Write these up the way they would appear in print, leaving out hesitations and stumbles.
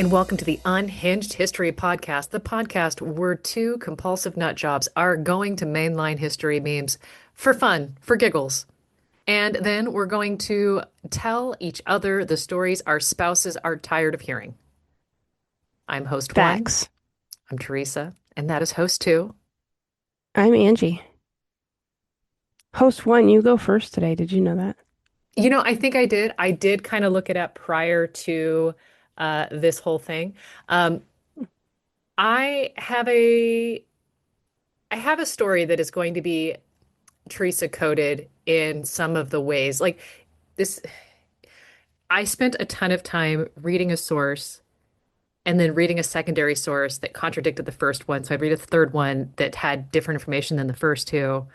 and welcome to the Unhinged History Podcast, the podcast where two compulsive nut jobs are going to mainline history memes for fun, for giggles. And then we're going to tell each other the stories our spouses are tired of hearing. I'm host one. Facts. I'm Theresa, and that is host two. I'm Angie. Host one, you go first today. Did you know that? I think I did. I did kind of look it up prior to this whole thing. Um, I have a I have a story that is going to be Teresa coded in some of the ways. Like this, I spent a ton of time reading a source and then reading a secondary source that contradicted the first one. So I'd read a third one that had different information than the first two.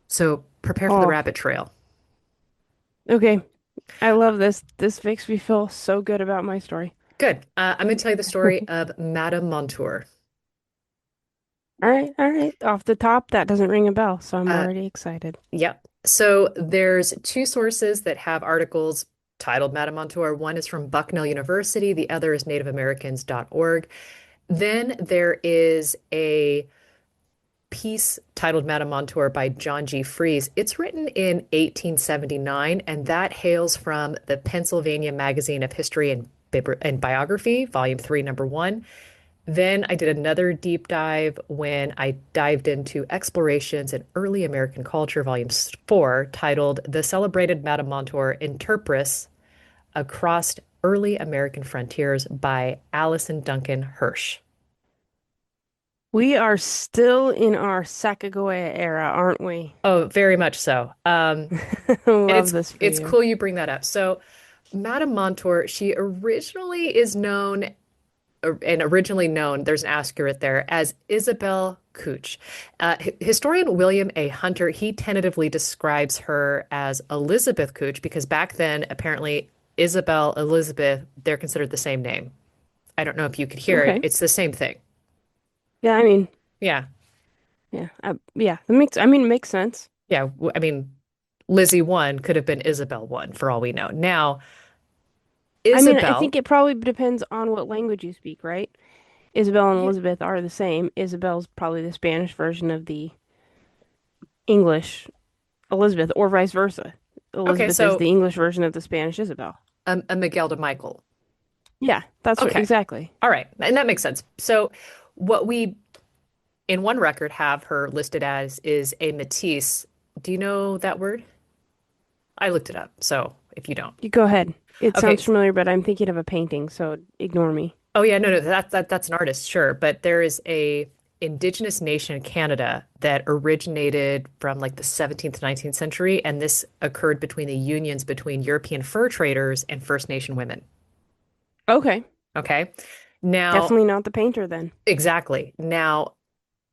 So prepare for the Oh, rabbit trail. okay. I love this. This makes me feel so good about my story. Good. I'm going to tell you the story of Madame Montour. All right, all right. Off the top, that doesn't ring a bell, so I'm Uh, already excited. Yep. So there's two sources that have articles titled Madame Montour. One is from Bucknell University, the other is nativeamericans.org. Then there is a piece titled Madame Montour by John G. Fries. It's written in 1879, and that hails from the Pennsylvania Magazine of History and Biography, Volume 3, Number 1. Then I did another deep dive when I dived into Explorations in Early American Culture, Volume 4, titled The Celebrated Madame Montour Interprets Across Early American Frontiers by Allison Duncan Hirsch. We are still in our Sacagawea era, aren't we? Oh, very much so. And Love it's this for it's you. cool you bring that up. So, Madame Montour, she originally is known and originally known, there's an asterisk there, as Isabel Couch. Historian William A. Hunter, he tentatively describes her as Elizabeth Couch because back then, apparently, Isabel, Elizabeth, they're considered the same name. I don't know if you could hear it. Okay. It's the same thing. Yeah, I mean, Yeah. yeah, yeah. It makes sense. Yeah. I mean, Lizzie 1 could have been Isabel 1 for all we know. Now, I Isabel, think it probably depends on what language you speak, right? Isabel and yeah, Elizabeth are the same. Isabel's probably the Spanish version of the English Elizabeth, or vice versa. okay, Elizabeth is so the English version of the Spanish Isabel. a Miguel de Michael. Yeah, that's right. Okay. Exactly. All right. And that makes sense. So, what we in one record have her listed as is a Matisse. Do you know that word? I looked it up. So, if you don't. You go ahead. It Okay. sounds familiar, but I'm thinking of a painting, so ignore me. Oh yeah, no, no, that's an artist, sure. But there is a indigenous nation in Canada that originated from like the 17th to 19th century, and this occurred between the unions between European fur traders and First Nation women. Okay. Okay. Now, Definitely not the painter then. exactly. Now,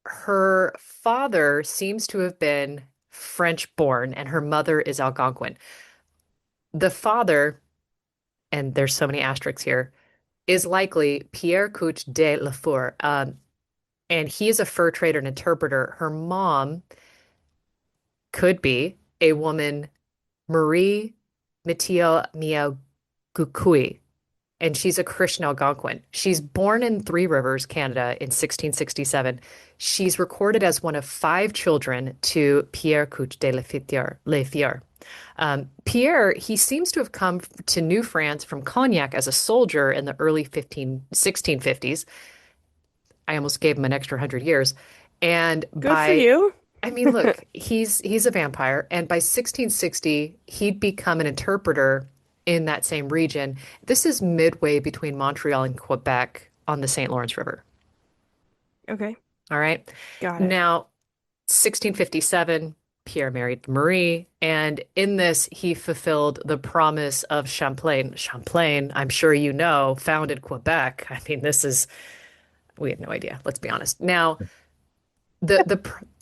her father seems to have been French born, and her mother is Algonquin. The father, and there's so many asterisks here, is likely Pierre Couche de la Four, and he is a fur trader and interpreter. Her mom could be a woman, Marie Mitio Miaugukui, and she's a Christian Algonquin. She's born in Three Rivers, Canada in 1667. She's recorded as one of five children to Pierre Couche de Leffier. Pierre, he seems to have come to New France from Cognac as a soldier in the early 1650s. I almost gave him an extra 100 years. And Good for by you. I mean, look, he's a vampire, and by 1660, he'd become an interpreter in that same region. This is midway between Montreal and Quebec on the St. Lawrence River. Okay. All right. Got it. Now, 1657, Pierre married Marie, and in this, he fulfilled the promise of Champlain. Champlain, I'm sure you know, founded Quebec. I mean, we had no idea, let's be honest. Now,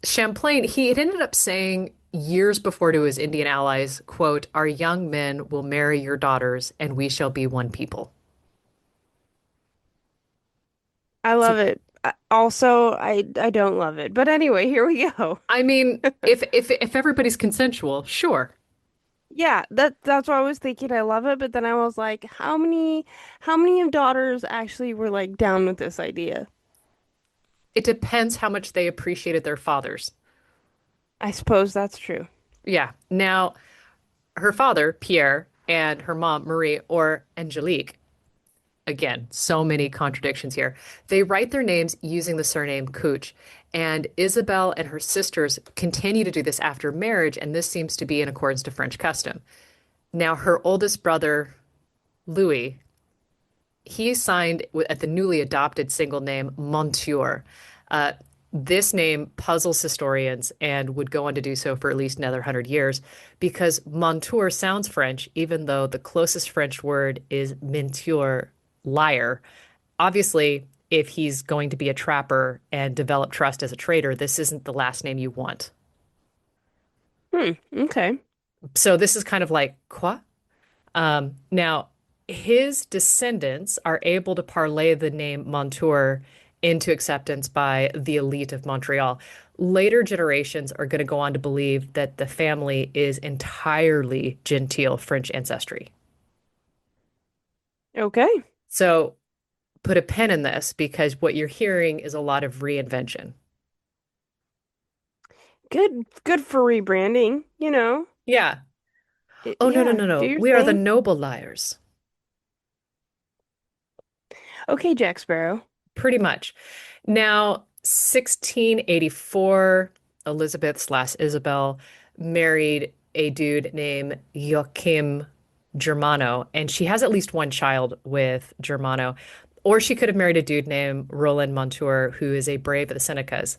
Champlain, he had ended up saying years before to his Indian allies, quote, "Our young men will marry your daughters, and we shall be one people." I So, love it. I don't love it. But anyway, here we go. I mean, if everybody's consensual, sure. Yeah, that's what I was thinking. I love it, but then I was like, how many of daughters actually were like down with this idea? It depends how much they appreciated their fathers. I suppose that's true. Yeah. Now, her father, Pierre, and her mom, Marie, or Angelique, again, so many contradictions here. They write their names using the surname Cooch. And Isabel and her sisters continue to do this after marriage, and this seems to be in accordance to French custom. Now, her oldest brother, Louis, he signed at the newly adopted single name Montour. Uh, this name puzzles historians and would go on to do so for at least another 100 years because Montour sounds French, even though the closest French word is menteur, liar. Obviously, if he's going to be a trapper and develop trust as a trader, this isn't the last name you want. Hmm. Okay. So this is kind of like, quoi? Now, his descendants are able to parlay the name Montour into acceptance by the elite of Montreal. Later generations are going to go on to believe that the family is entirely genteel French ancestry. Okay. So put a pin in this because what you're hearing is a lot of reinvention. Good for rebranding, you know. Yeah. Oh, no, no, Yeah, no, do no. your We are the thing. noble liars. Okay, Jack Sparrow. Pretty much. Now, 1684, Elizabeth slash Isabel married a dude named Joachim Germano, and she has at least one child with Germano. Or she could have married a dude named Roland Montour, who is a brave of the Senecas.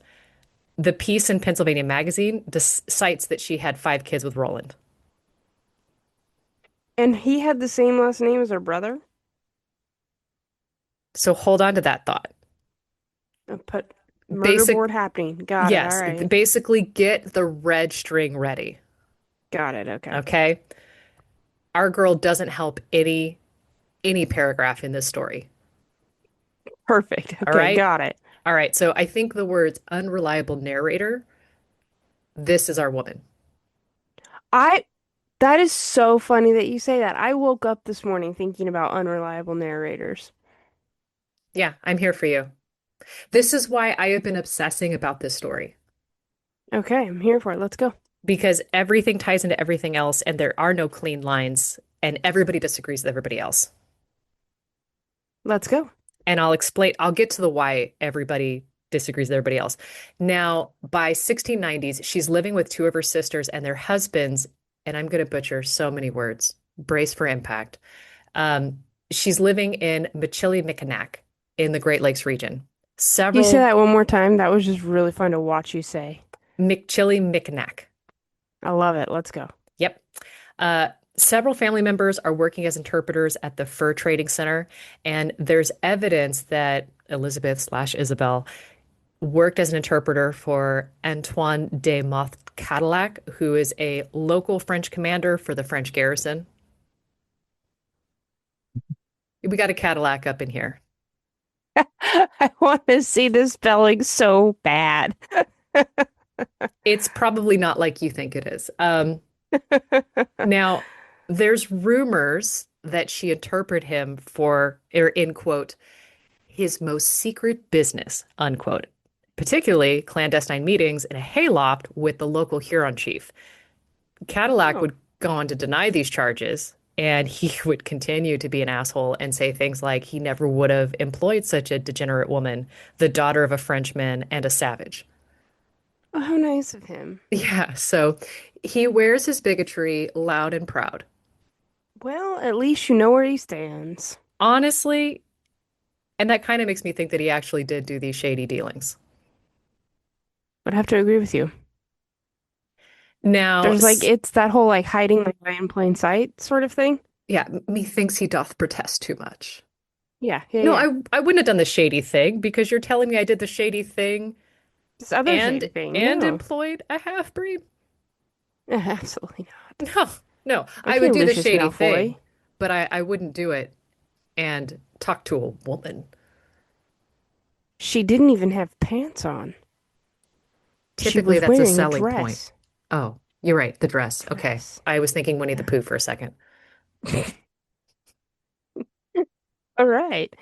The piece in Pennsylvania Magazine cites that she had 5 kids with Roland. And he had the same last name as her brother? So hold on to that thought. Put murder Basic, board happening. Got it. All yes, right. basically get the red string ready. Got it. Okay. Okay. Our girl doesn't help any paragraph in this story. Perfect. All Okay, right? got it. All right. So I think the words unreliable narrator, this is our woman. I That is so funny that you say that. I woke up this morning thinking about unreliable narrators. Yeah, I'm here for you. This is why I have been obsessing about this story Okay, I'm here for it. Let's go. because everything ties into everything else and there are no clean lines and everybody disagrees with everybody else. Let's go. And I'll get to the why everybody disagrees with everybody else. Now, by 1690s, she's living with 2 of her sisters and their husbands, and I'm going to butcher so many words. Brace for impact. She's living in Michilimackinac in the Great Lakes region. Can you say Several that one more time? That was just really fun to watch you say. Michilimackinac. I love it. Let's go. Yep. Uh, Several family members are working as interpreters at the fur trading center, and there's evidence that Elizabeth slash Isabel worked as an interpreter for Antoine de Moth Cadillac, who is a local French commander for the French garrison. We got a Cadillac up in here. I want to see this spelling so bad. It's probably not like you think it is. Now, there's rumors that she interpreted him for, or in quote, his most secret business, unquote, particularly clandestine meetings in a hayloft with the local Huron chief. Cadillac Oh, would go on to deny these charges, and he would continue to be an asshole and say things like he never would have employed such a degenerate woman, the daughter of a Frenchman and a savage. oh, how nice of him. Yeah, so he wears his bigotry loud and proud. Well, at least you know where he stands. Honestly, and that kind of makes me think that he actually did do these shady dealings. But I have to agree with you. Now, There's like it's that whole like hiding like right in plain sight sort of thing. yeah, methinks he doth protest too much. Yeah, yeah, No, yeah. I wouldn't have done the shady thing because you're telling me I did the shady thing This other and shady thing. and No, employed a half-breed. absolutely not. No, no, I would Okay, do the Lucius shady Malfoy. thing, but I wouldn't do it and talk to a woman. She didn't even have pants on. She Typically, was that's a wearing a selling point. dress. Oh, You're right, the dress. Okay. Dress. I was thinking Winnie the Yeah. Pooh for a second. All right.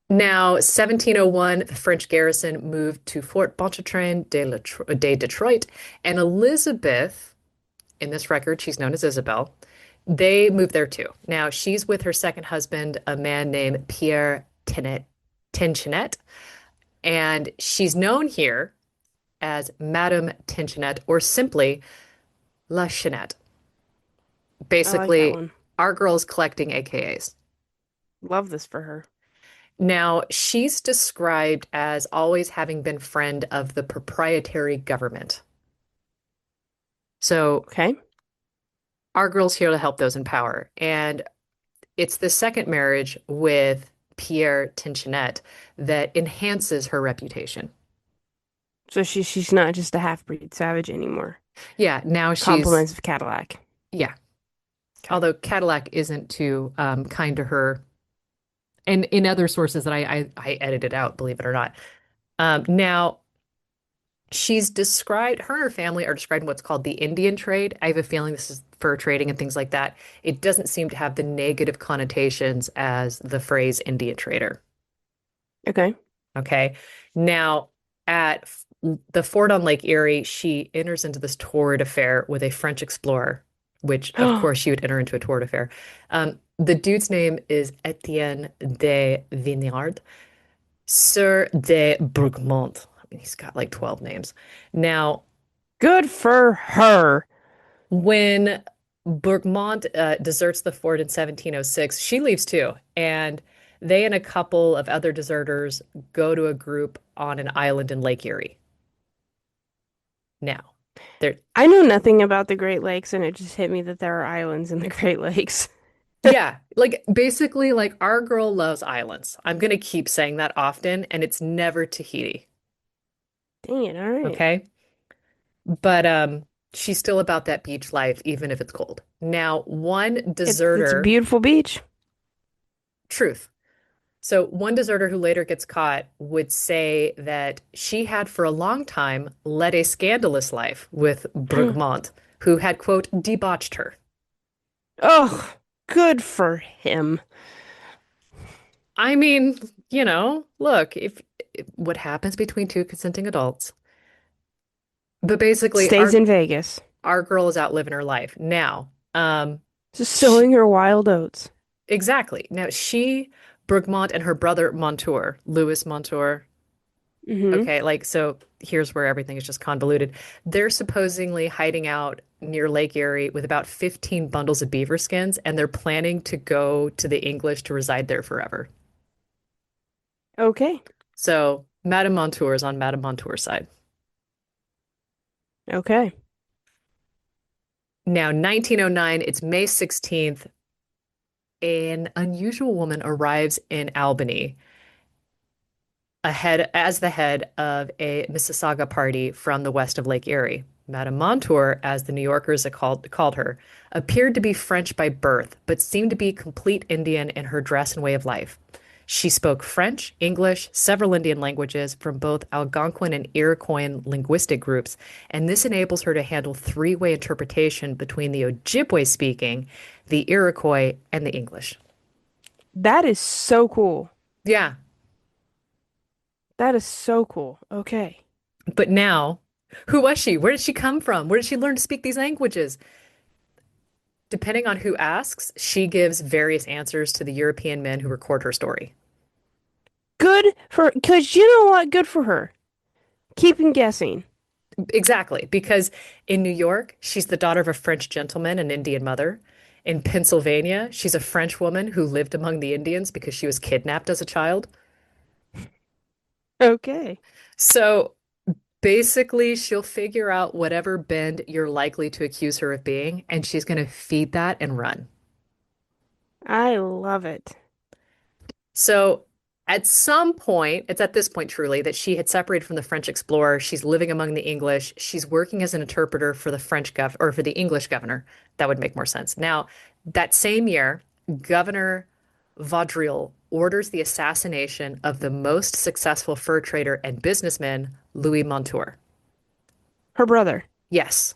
Now, 1701, the French garrison moved to Fort Pontchartrain de Detroit, and Elizabeth, in this record, she's known as Isabel, they moved there too. Now, she's with her second husband, a man named Pierre Tenchenet, and she's known here as Madame Tenchenet or simply La Chenette. I like that Basically, one. our girl's collecting AKAs. Love this for her. Now, she's described as always having been friend of the proprietary government. So Okay. our girl's here to help those in power. And it's the second marriage with Pierre Tinchinet that enhances her reputation. So she's not just a half-breed savage anymore. Yeah, now she's, Compliments of Cadillac. yeah. Okay. Although Cadillac isn't too kind to her. And in other sources that I edited out, believe it or not. Now, she's described, her and her family are described in what's called the Indian trade. I have a feeling this is fur trading and things like that. It doesn't seem to have the negative connotations as the phrase Indian trader. Okay. Okay. Now, at the fort on Lake Erie, she enters into this torrid affair with a French explorer, which, of course, she would enter into a torrid affair. The dude's name is Etienne de Vignard, Sir de Bourgmont. I mean, he's got like 12 names. Now, Good for her. when Bourgmont deserts the fort in 1706, she leaves too. And they and a couple of other deserters go to a group on an island in Lake Erie. Now, they're, I know nothing about the Great Lakes, and it just hit me that there are islands in the Great Lakes. yeah, like basically, like our girl loves islands. I'm going to keep saying that often, and it's never Tahiti. Dang it. All right. Okay. But she's still about that beach life, even if it's cold. Now, one It's a deserter, beautiful beach. truth. So, one deserter who later gets caught would say that she had for a long time led a scandalous life with Brugmont, who had, quote, debauched her. Oh, good for him. I mean, look, if what happens between two consenting adults. But basically, Stays in Vegas. our girl is out living her life. Now, Just she, sowing her wild oats. exactly. Now, Brugmont and her brother Montour, Louis Montour, Mm-hmm. okay, like, so here's where everything is just convoluted. They're supposedly hiding out near Lake Erie with about 15 bundles of beaver skins, and they're planning to go to the English to reside there forever. Okay. So Madame Montour is on Madame Montour's side. Okay. Now, 1909, it's May 16th, an unusual woman arrives in Albany as the head of a Mississauga party from the west of Lake Erie. Madame Montour, as the New Yorkers called her, appeared to be French by birth, but seemed to be complete Indian in her dress and way of life. She spoke French, English, several Indian languages from both Algonquin and Iroquois linguistic groups, and this enables her to handle three-way interpretation between the Ojibwe speaking, the Iroquois, and the English. That is so cool. Yeah, That is so cool. Okay. but now, who was she? Where did she come from? Where did she learn to speak these languages? Depending on who asks, she gives various answers to the European men who record her story. Good for, because you know what? Good for her. Keep him guessing. Exactly, because in New York, she's the daughter of a French gentleman and Indian mother. In Pennsylvania, she's a French woman who lived among the Indians because she was kidnapped as a child. Okay. So basically, she'll figure out whatever bend you're likely to accuse her of being, and she's going to feed that and run. I love it. So at some point, it's at this point truly that she had separated from the French explorer. She's living among the English. She's working as an interpreter for the French or for the English governor. That would make more sense. Now, that same year, Governor Vaudreuil orders the assassination of the most successful fur trader and businessman, Louis Montour. Her brother. Yes.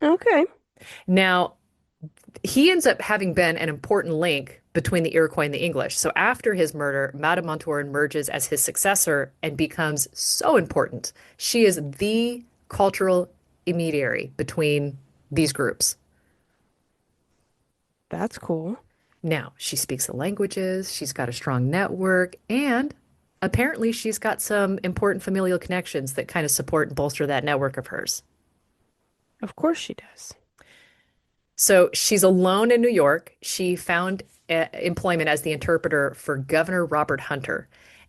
Okay. Now, he ends up having been an important link between the Iroquois and the English. So after his murder, Madame Montour emerges as his successor and becomes so important. She is the cultural intermediary between these groups. That's cool. Now, she speaks the languages, she's got a strong network, and apparently she's got some important familial connections that kind of support and bolster that network of hers. Of course she does. So she's alone in New York. She found employment as the interpreter for Governor Robert Hunter.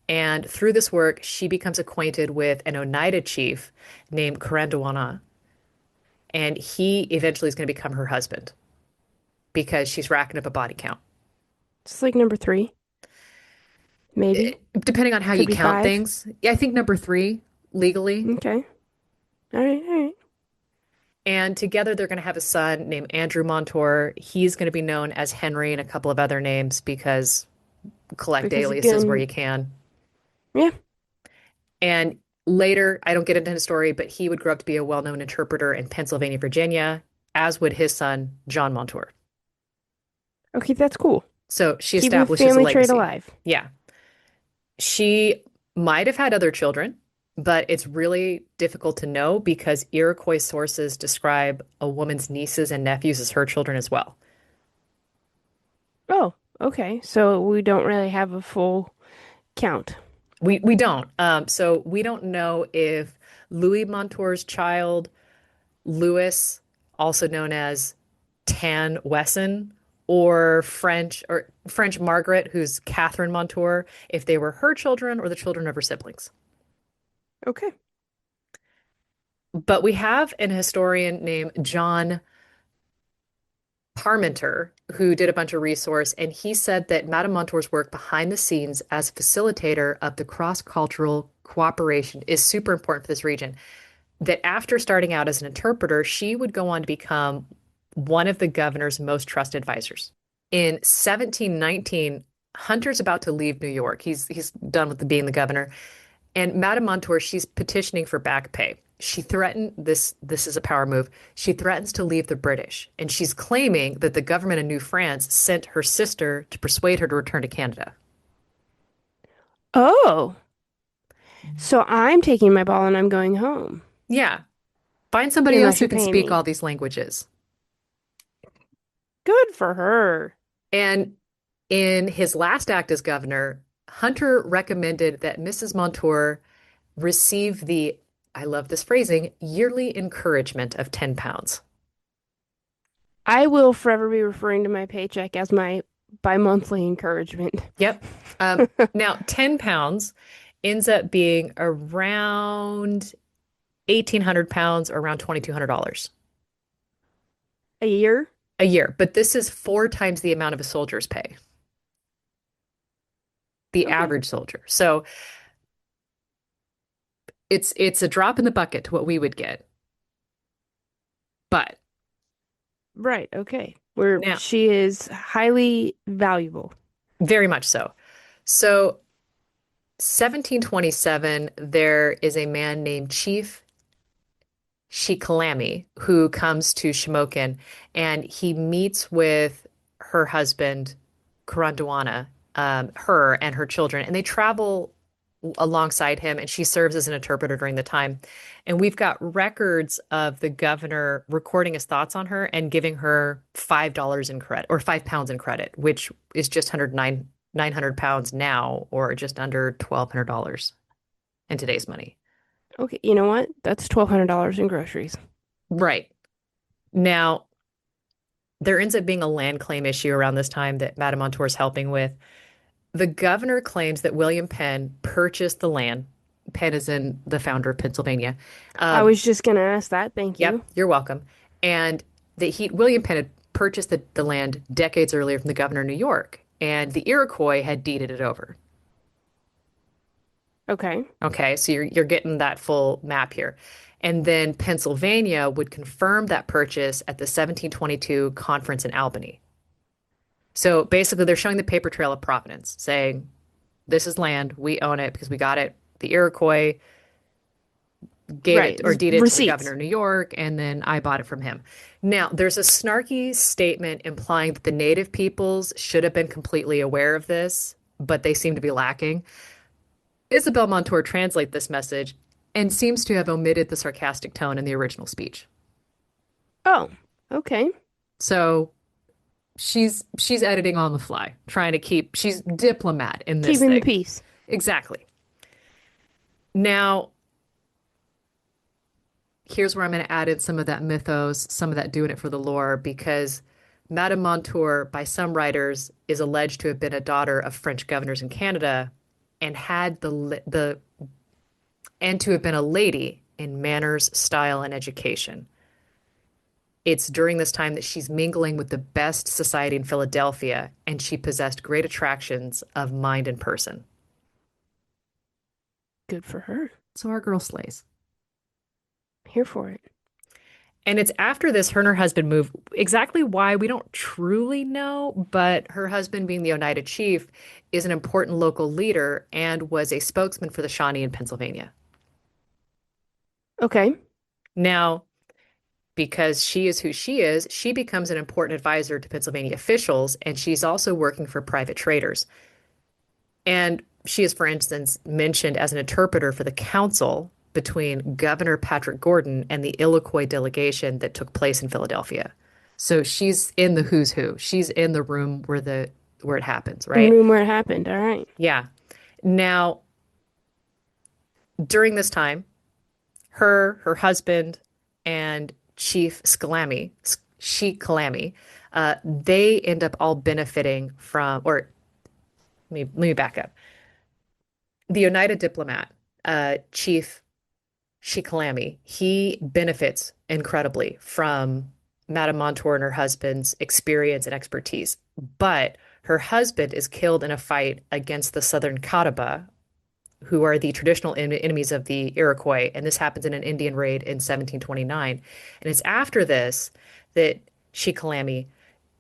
And through this work, she becomes acquainted with an Oneida chief named Caranduana. And he eventually is going to become her husband because she's racking up a body count. It's like number three, maybe. Depending on how Could you be count five. things. Yeah, I think number three legally. Okay. All right. And together they're going to have a son named Andrew Montour. He's going to be known as Henry and a couple of other names because collect Because aliases where again, you can. yeah. And later, I don't get into his story, but he would grow up to be a well-known interpreter in Pennsylvania, Virginia, as would his son, John Montour. Okay, that's cool. So she Keeping the establishes a family trade legacy. alive. Yeah. She might have had other children, but it's really difficult to know because Iroquois sources describe a woman's nieces and nephews as her children as well. Oh, okay. So we don't really have a full count. We don't. So we don't know if Louis Montour's child, Louis, also known as Tan Wesson, or French Margaret, who's Catherine Montour, if they were her children or the children of her siblings. Okay. But we have an historian named John Parmenter who did a bunch of resource, and he said that Madame Montour's work behind the scenes as facilitator of the cross-cultural cooperation is super important for this region. That after starting out as an interpreter, she would go on to become one of the governor's most trusted advisors. In 1719, Hunter's about to leave New York. He's done with being the governor. And Madame Montour, she's petitioning for back pay. She threatened this is a power move. She threatens to leave the British, and she's claiming that the government of New France sent her sister to persuade her to return to Canada. Oh, so I'm taking my ball and I'm going home Yeah, find somebody else unless who you're can paying speak me. all these languages. Good for her. And in his last act as governor, Hunter recommended that Mrs. Montour receive the, I love this phrasing, yearly encouragement of £10. I will forever be referring to my paycheck as my bi-monthly encouragement. Yep. Now, £10 ends up being around 1,800 pounds or around $2,200 A year? a year. But this is four times the amount of a soldier's pay, the Okay. average soldier. So it's a drop in the bucket to what we would get. But Right, okay. Where now, she is highly valuable. very much so. So 1727, there is a man named Chief Shikalami who comes to Shamokin and he meets with her husband, Karanduana, her and her children, and they travel alongside him, and she serves as an interpreter during the time. And we've got records of the governor recording his thoughts on her and giving her $5 in credit or £5 in credit, which is just 900 pounds now, or just under $1,200 in today's money. Okay, you know what? That's $1,200 in groceries. Right. Now, there ends up being a land claim issue around this time that Madame Montour is helping with. The governor claims that William Penn purchased the land. Penn is in the founder of Pennsylvania. I Um, was just gonna ask that. Thank yep, you. you're welcome. And that William Penn had purchased the land decades earlier from the governor of New York, and the Iroquois had deeded it over. Okay. Okay, so you're getting that full map here. And then Pennsylvania would confirm that purchase at the 1722 conference in Albany. So basically, they're showing the paper trail of provenance, saying, this is land, we own it because we got it. The Iroquois gave Right. it or There's deeded to the governor receipts. of New York, and then I bought it from him. Now, there's a snarky statement implying that the native peoples should have been completely aware of this, but they seem to be lacking. Isabel Montour translates this message and seems to have omitted the sarcastic tone in the original speech. Oh, okay. So she's editing on the fly, trying to keep she's diplomat in this Keeping the thing. peace. Exactly. Now, here's where I'm going to add in some of that mythos, some of that doing it for the lore, because Madame Montour, by some writers, is alleged to have been a daughter of French governors in Canada and had the and to have been a lady in manners, style, and education. It's during this time that she's mingling with the best society in Philadelphia, and she possessed great attractions of mind and person. Good for her. So our girl slays. Here for it. And it's after this, her and her husband move. Exactly why, we don't truly know, but her husband, being the Oneida chief, is an important local leader and was a spokesman for the Shawnee in Pennsylvania. Okay. Now, because she is who she is, she becomes an important advisor to Pennsylvania officials, and she's also working for private traders. And she is, for instance, mentioned as an interpreter for the council between Governor Patrick Gordon and the Iroquois delegation that took place in Philadelphia. So she's in the who's who. She's in the room where it happens, In the right? room where it happened. All right. Yeah. Now, during this time, her husband, and Chief Scalami, Sheik Calami, they end up all benefiting from, or let me back up. The Oneida diplomat, Chief Shikalami, he benefits incredibly from Madame Montour and her husband's experience and expertise. But her husband is killed in a fight against the Southern Catawba, who are the traditional enemies of the Iroquois. And this happens in an Indian raid in 1729. And it's after this that Shikalami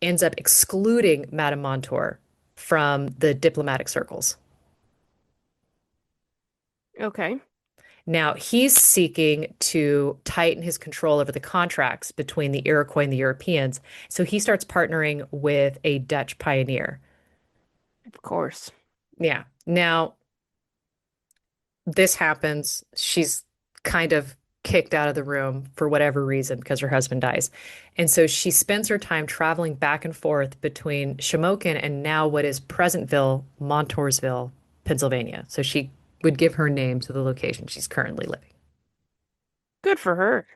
ends up excluding Madame Montour from the diplomatic circles. Okay. Now, he's seeking to tighten his control over the contracts between the Iroquois and the Europeans. So he starts partnering with a Dutch pioneer. Of course. Yeah. Now, this happens. She's kind of kicked out of the room for whatever reason because her husband dies. And so she spends her time traveling back and forth between Shamokin and now what is Presentville, Montoursville, Pennsylvania. So she would give her name to the location she's currently living. Good for her.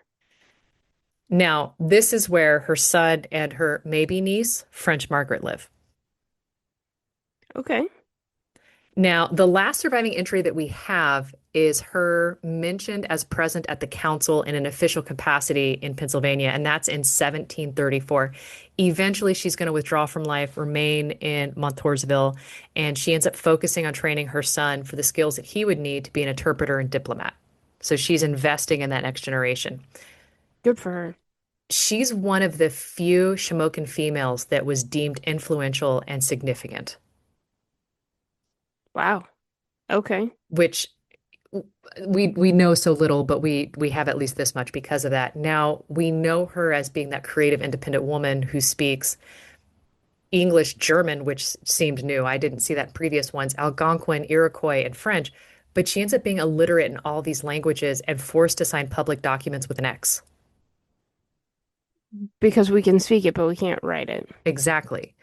Now, this is where her son and her maybe niece, French Margaret, live. Okay. Now, the last surviving entry that we have is her mentioned as present at the council in an official capacity in Pennsylvania, and that's in 1734. Eventually, she's going to withdraw from life, remain in Montoursville, and she ends up focusing on training her son for the skills that he would need to be an interpreter and diplomat. So she's investing in that next generation. Good for her. She's one of the few Shamokin females that was deemed influential and significant, Wow. Okay. which we know so little, but we have at least this much because of that. Now, we know her as being that creative, independent woman who speaks English, German, which seemed new. I didn't see that in previous ones, Algonquin, Iroquois, and French, but she ends up being illiterate in all these languages and forced to sign public documents with an X. Because we can speak it, but we can't write it. Exactly.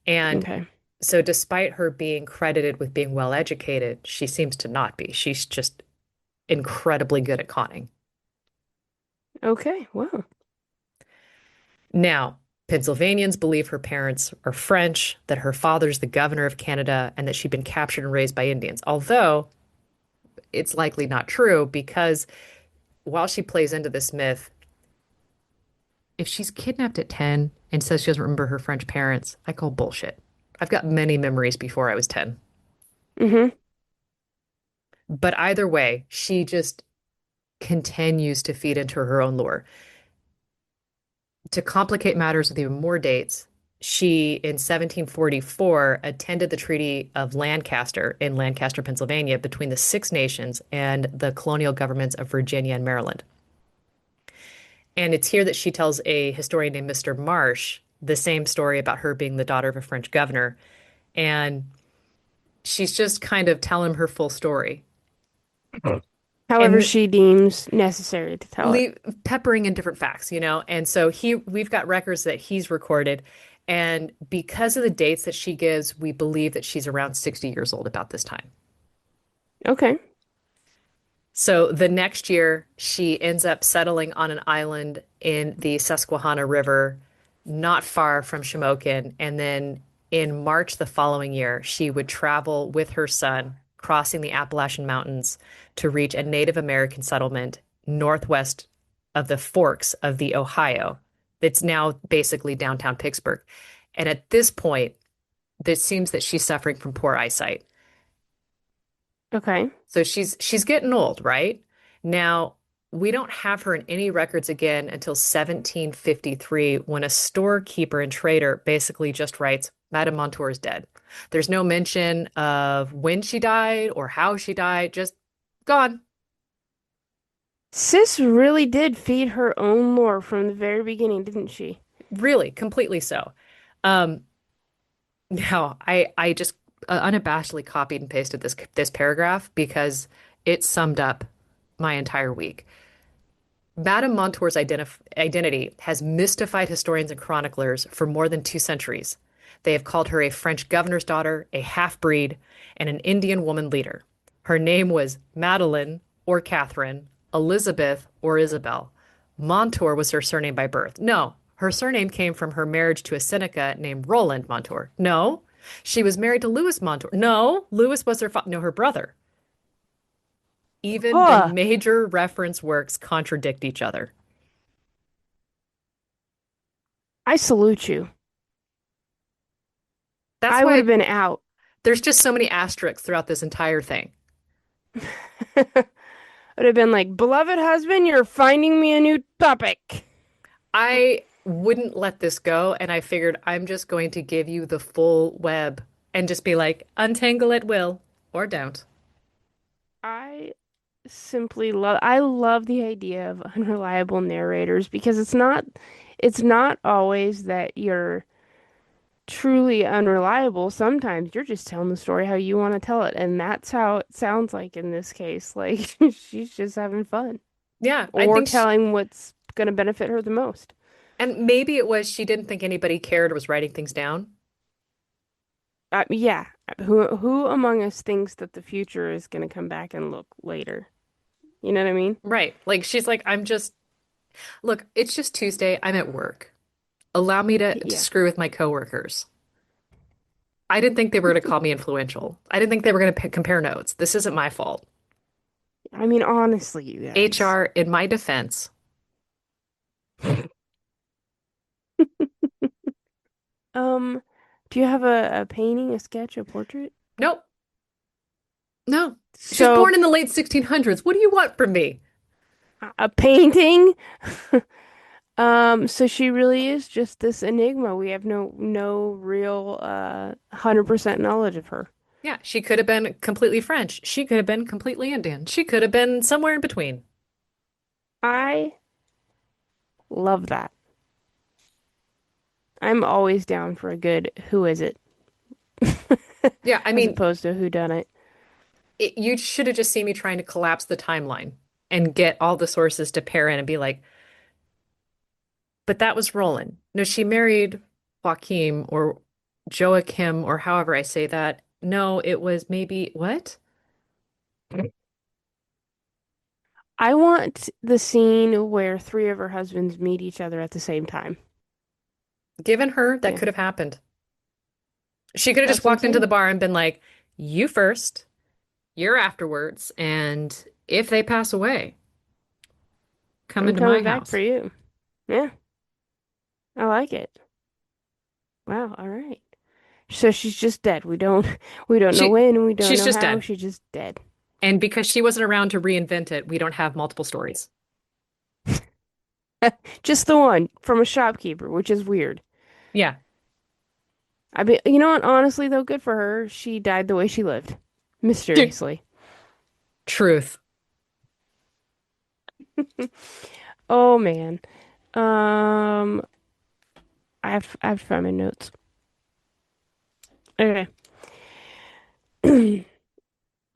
And Okay. so, despite her being credited with being well educated, she seems to not be. She's just incredibly good at conning. Okay. Wow. Now, Pennsylvanians believe her parents are French, that her father's the governor of Canada, and that she'd been captured and raised by Indians. Although it's likely not true because while she plays into this myth, if she's kidnapped at 10 and says she doesn't remember her French parents, I call bullshit. I've got many memories before I was 10. Mm-hmm. But either way, she just continues to feed into her own lore. To complicate matters with even more dates, she, in 1744, attended the Treaty of Lancaster in Lancaster, Pennsylvania, between the Six Nations and the colonial governments of Virginia and Maryland. And it's here that she tells a historian named Mr. Marsh the same story about her being the daughter of a French governor. And she's just kind of telling her full story. However And she deems necessary to tell it. leave peppering in different facts, you know? And so we've got records that he's recorded. And because of the dates that she gives, we believe that she's around 60 years old about this time. Okay. So the next year, she ends up settling on an island in the Susquehanna River, not far from Shamokin. And then in March the following year, she would travel with her son, crossing the Appalachian Mountains to reach a Native American settlement northwest of the forks of the Ohio. That's now basically downtown Pittsburgh. And at this point, it seems that she's suffering from poor eyesight. Okay. So she's getting old, right? Now, we don't have her in any records again until 1753 when a storekeeper and trader basically just writes, Madame Montour is dead. There's no mention of when she died or how she died, just gone. Sis really did feed her own lore from the very beginning, didn't she? Really, completely so. Um, Now, I just unabashedly copied and pasted this paragraph because it summed up my entire week. Madame Montour's identity has mystified historians and chroniclers for more than 2 centuries. They have called her a French governor's daughter, a half-breed, and an Indian woman leader. Her name was Madeline or Catherine, Elizabeth or Isabel. Montour was her surname by birth. No, her surname came from her marriage to a Seneca named Roland Montour. No, she was married to Louis Montour. No, Louis was her brother. Even the Huh. major reference works contradict each other. I salute you. That's I would why have been out. there's just so many asterisks throughout this entire thing. Would have been like, beloved husband, you're finding me a new topic. I wouldn't let this go, and I figured I'm just going to give you the full web and just be like, untangle at will or don't. I I love the idea of unreliable narrators because it's not always that you're truly unreliable. Sometimes you're just telling the story how you want to tell it, and that's how it sounds like in this case. Like she's just having fun Yeah, I or think telling what's going to benefit her the most. and maybe it was she didn't think anybody cared or was writing things down. Yeah. Who among us thinks that the future is going to come back and look later? You know what I mean? Right. Like she's like, look, it's just Tuesday. I'm at work. Allow me to Yeah. screw with my coworkers. I didn't think they were going to call me influential. I didn't think they were going to compare notes. This isn't my fault. I mean, honestly, you guys. HR, in my defense, Um, do you have a painting, a sketch, a portrait? nope, no. She was So, born in the late 1600s. What do you want from me? a painting? So she really is just this enigma. We have no real 100% knowledge of her. Yeah, she could have been completely French. She could have been completely Indian. She could have been somewhere in between. I love that. I'm always down for a good who is it Yeah, I as mean, opposed to who done it. you should have just seen me trying to collapse the timeline and get all the sources to pair in and be like, but that was Roland. No, she married Joachim or Joachim or however I say that. No, it was maybe what? I want the scene where three of her husbands meet each other at the same time. Given her, that Yeah, could have happened. She could have just that's what I'm walked into the saying. bar and been like, you first, you're afterwards, and if they pass away, come I'm into my coming back for house. you. Yeah, I like it. Wow, all right. So she's just dead. We don't know She when, we don't she's know just how, dead. she's just dead. And because she wasn't around to reinvent it, we don't have multiple stories. Just the one from a shopkeeper, which is weird. Yeah. I mean, you know what? Honestly, though, good for her. She died the way she lived, mysteriously. Truth. Oh man. Um, I have to find my notes. Okay.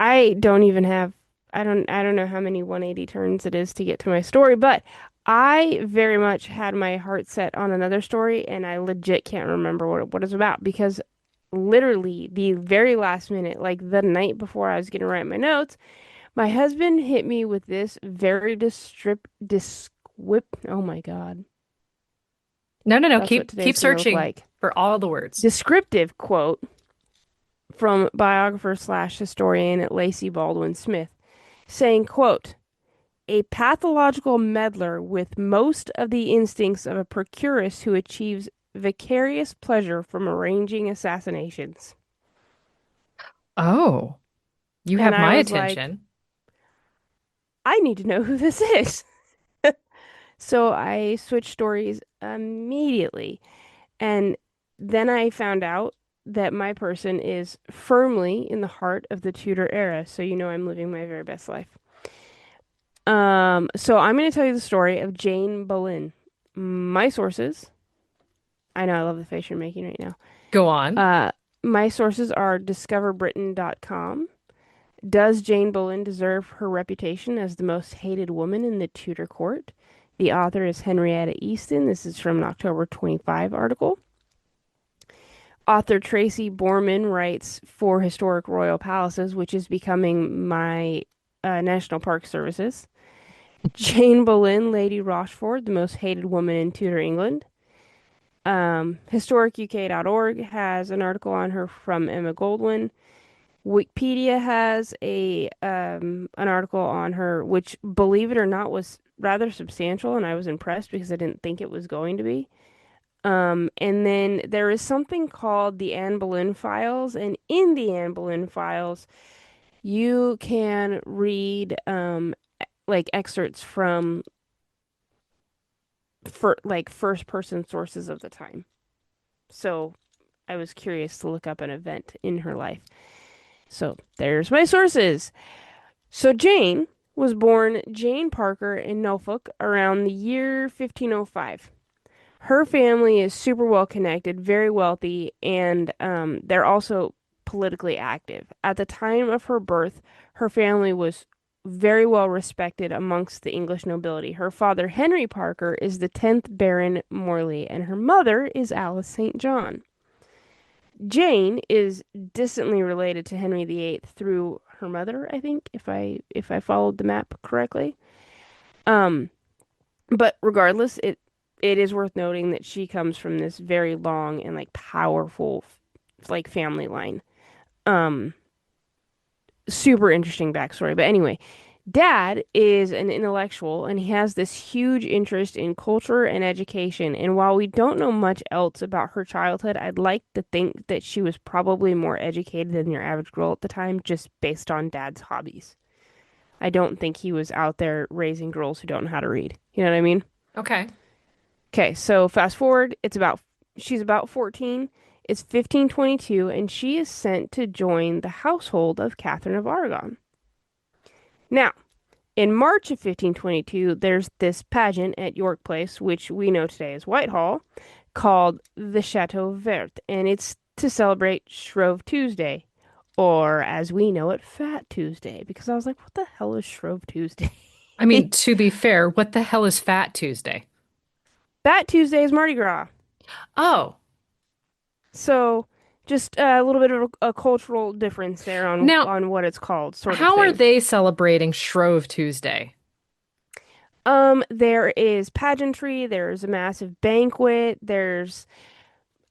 I don't even have I don't know how many 180 turns it is to get to my story, but I very much had my heart set on another story and I legit can't remember what it's about because literally the very last minute, like the night before I was gonna write my notes, my husband hit me with this very descrip oh my God. No, no, no. That's what Keep today's gonna look searching like. for all the words. Descriptive quote from biographer slash historian Lacey Baldwin Smith saying, quote, a pathological meddler with most of the instincts of a procuress who achieves vicarious pleasure from arranging assassinations. Oh, you And have I my was like, attention. I need to know who this is. So I switched stories immediately. And then I found out that my person is firmly in the heart of the Tudor era. So you know I'm living my very best life. So I'm going to tell you the story of Jane Boleyn. My sources, I know I love the face you're making right now. Go on. Uh, my sources are discoverbritain.com. Does Jane Boleyn deserve her reputation as the most hated woman in the Tudor court? The author is Henrietta Easton. This is from an October 25 article. Author Tracy Borman writes for Historic Royal Palaces, which is becoming my National Park Services. Jane Boleyn, Lady Rochford, the most hated woman in Tudor England. HistoricUK.org has an article on her from Emma Goldwyn. Wikipedia has a an article on her, which, believe it or not, was rather substantial, and I was impressed because I didn't think it was going to be. And then there is something called the Anne Boleyn Files, and in the Anne Boleyn Files, you can read like excerpts from for like first person sources of the time. So I was curious to look up an event in her life. So there's my sources. So Jane was born Jane Parker in Norfolk around the year 1505. Her family is super well connected, very wealthy, and they're also politically active. At the time of her birth, her family was very well respected amongst the English nobility. Her father, Henry Parker, is the 10th Baron Morley, and her mother is Alice St. John. Jane is distantly related to Henry VIII through her mother, I think, if I followed the map correctly. Um, but regardless, it is worth noting that she comes from this very long and like powerful like family line. Um, Super interesting backstory. But anyway, Dad is an intellectual and he has this huge interest in culture and education. And while we don't know much else about her childhood, I'd like to think that she was probably more educated than your average girl at the time, just based on Dad's hobbies. I don't think he was out there raising girls who don't know how to read. You know what I mean? Okay. Okay, so fast forward, she's about 14. It's 1522, and she is sent to join the household of Catherine of Aragon. Now, in March of 1522, there's this pageant at York Place, which we know today as Whitehall, called the Chateau Vert, and it's to celebrate Shrove Tuesday, or as we know it, Fat Tuesday, because I was like, what the hell is Shrove Tuesday? I mean, to be fair, what the hell is Fat Tuesday? Fat Tuesday is Mardi Gras. Oh, So just a little bit of a cultural difference there now on what it's called, sort of how are thing. they celebrating Shrove Tuesday? There is pageantry, there's a massive banquet, there's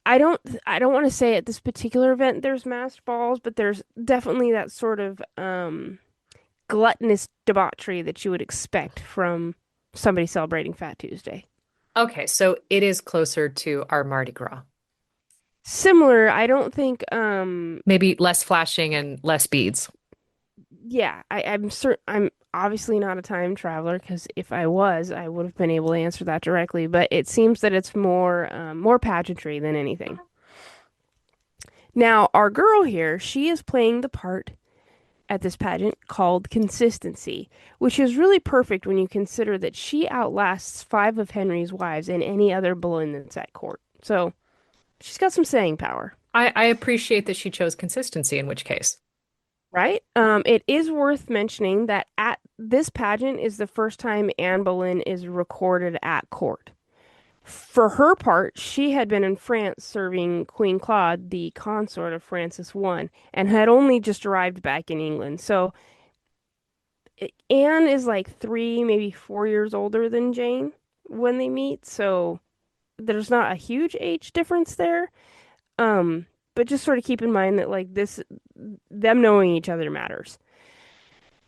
I don't want to say at this particular event there's masked balls, but there's definitely that sort of gluttonous debauchery that you would expect from somebody celebrating Fat Tuesday. Okay, so it is closer to our Mardi Gras. Similar, I don't think Maybe less flashing and less beads. yeah, I'm obviously not a time traveler because if I was, I would have been able to answer that directly. But it seems that it's more more pageantry than anything. Now, our girl here, she is playing the part at this pageant called Consistency, which is really perfect when you consider that she outlasts five of Henry's wives and any other Boleyn that's at court. So she's got some saying power, I appreciate that she chose consistency, in which case. right? It is worth mentioning that at this pageant is the first time Anne Boleyn is recorded at court. For her part, she had been in France serving Queen Claude, the consort of Francis I, and had only just arrived back in England. So Anne is like 3, maybe 4 years older than Jane when they meet. So there's not a huge age difference there. Um, but just sort of keep in mind that like them knowing each other matters.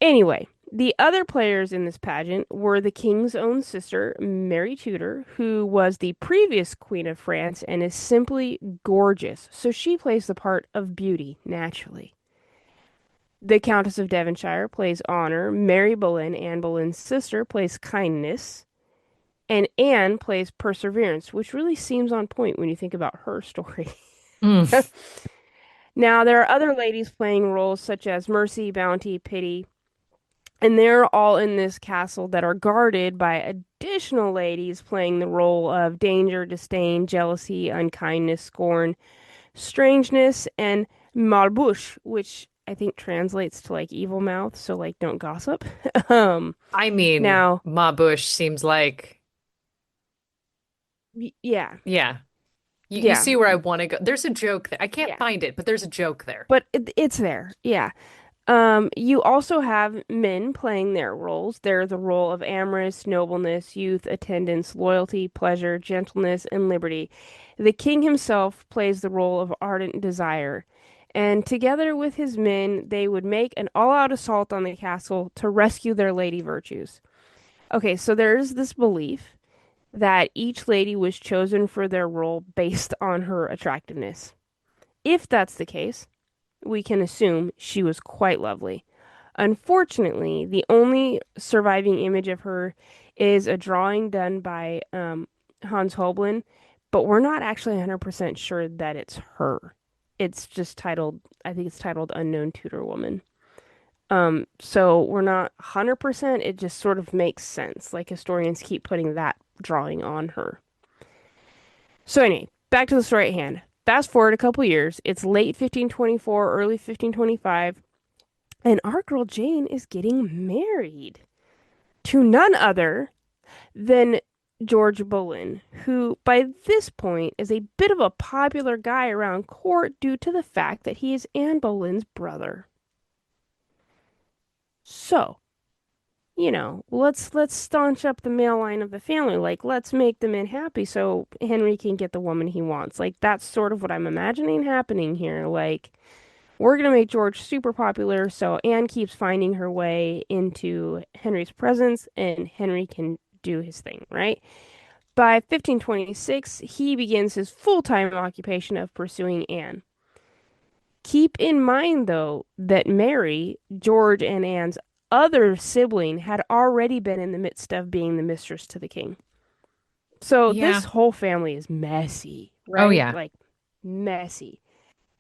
Anyway, the other players in this pageant were the king's own sister, Mary Tudor, who was the previous Queen of France and is simply gorgeous. So she plays the part of beauty naturally. The Countess of Devonshire plays honor. Mary Boleyn, Anne Boleyn's sister, plays kindness. And Anne plays perseverance, which really seems on point when you think about her story. Mm. Now, there are other ladies playing roles such as Mercy, Bounty, Pity, and they're all in this castle that are guarded by additional ladies playing the role of danger, disdain, jealousy, unkindness, scorn, strangeness, and malbouche, which I think translates to like evil mouth, so like don't gossip. Um, I mean, now, Ma Bush seems like, yeah, yeah. You yeah, see where I want to go. There's a joke there. I can't yeah, find it, but there's a joke there. but it's there, yeah. You also have men playing their roles. They're the role of amorous, nobleness, youth, attendance, loyalty, pleasure, gentleness, and liberty. The king himself plays the role of ardent desire. And together with his men, they would make an all-out assault on the castle to rescue their lady virtues. Okay, so there's this belief that each lady was chosen for their role based on her attractiveness. If that's the case, we can assume she was quite lovely. Unfortunately, the only surviving image of her is a drawing done by Hans Holbein, but we're not actually 100% sure that it's her. It's just titled, I think it's titled Unknown Tudor Woman. So we're not 100%, it just sort of makes sense. Like historians keep putting that drawing on her. So anyway, back to the story at hand. Fast forward a couple years, it's late 1524, early 1525. And our girl Jane is getting married to none other than George Boleyn, who by this point is a bit of a popular guy around court due to the fact that he is Anne Boleyn's brother. So, let's staunch up the male line of the family. Like, let's make the men happy so Henry can get the woman he wants. Like, that's sort of what I'm imagining happening here. Like, we're going to make George super popular so Anne keeps finding her way into Henry's presence and Henry can do his thing, right? By 1526, he begins his full-time occupation of pursuing Anne. Keep in mind, though, that Mary, George, and Anne's other sibling had already been in the midst of being the mistress to the king. So this Yeah. whole family is messy, Oh, right? yeah. Like, messy.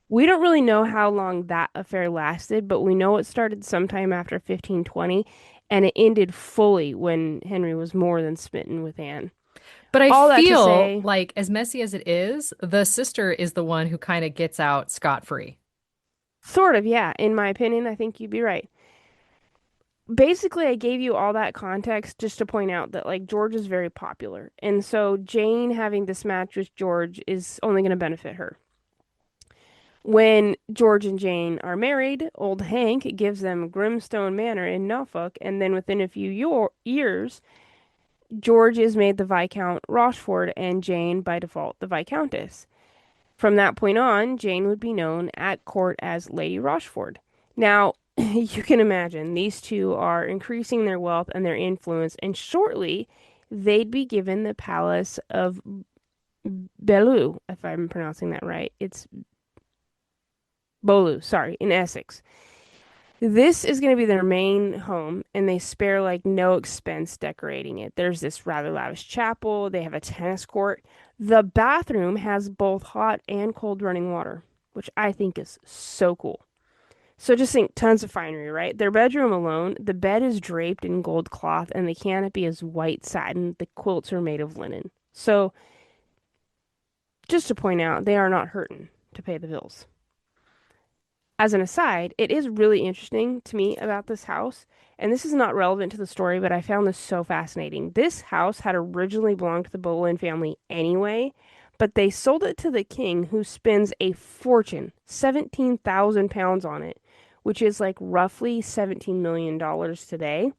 We don't really know how long that affair lasted, but we know it started sometime after 1520 and it ended fully when Henry was more than smitten with Anne. But I All that to feel say, like, as messy as it is, the sister is the one who kind of gets out scot-free. sort of, yeah, in my opinion, I think you'd be right. Basically, I gave you all that context just to point out that like George is very popular. And so Jane having this match with George is only going to benefit her. When George and Jane are married, old Hank gives them Grimstone Manor in Norfolk, and then within a few years, George is made the Viscount Rochford and Jane, by default, the Viscountess. From that point on, Jane would be known at court as Lady Rochford. Now, you can imagine these two are increasing their wealth and their influence, and shortly they'd be given the palace of Belleau, if I'm pronouncing that right. It's Beaulieu, sorry, in Essex. This is going to be their main home, and they spare like no expense decorating it. There's this rather lavish chapel. They have a tennis court. The bathroom has both hot and cold running water. which I think is so cool. So just think tons of finery, right? Their bedroom alone, the bed is draped in gold cloth and the canopy is white satin. The quilts are made of linen. So just to point out, they are not hurting to pay the bills. As an aside, it is really interesting to me about this house, and this is not relevant to the story, but I found this so fascinating. This house had originally belonged to the Boleyn family anyway, but they sold it to the king, who spends a fortune, £17,000 on it, which is like roughly $17 million today,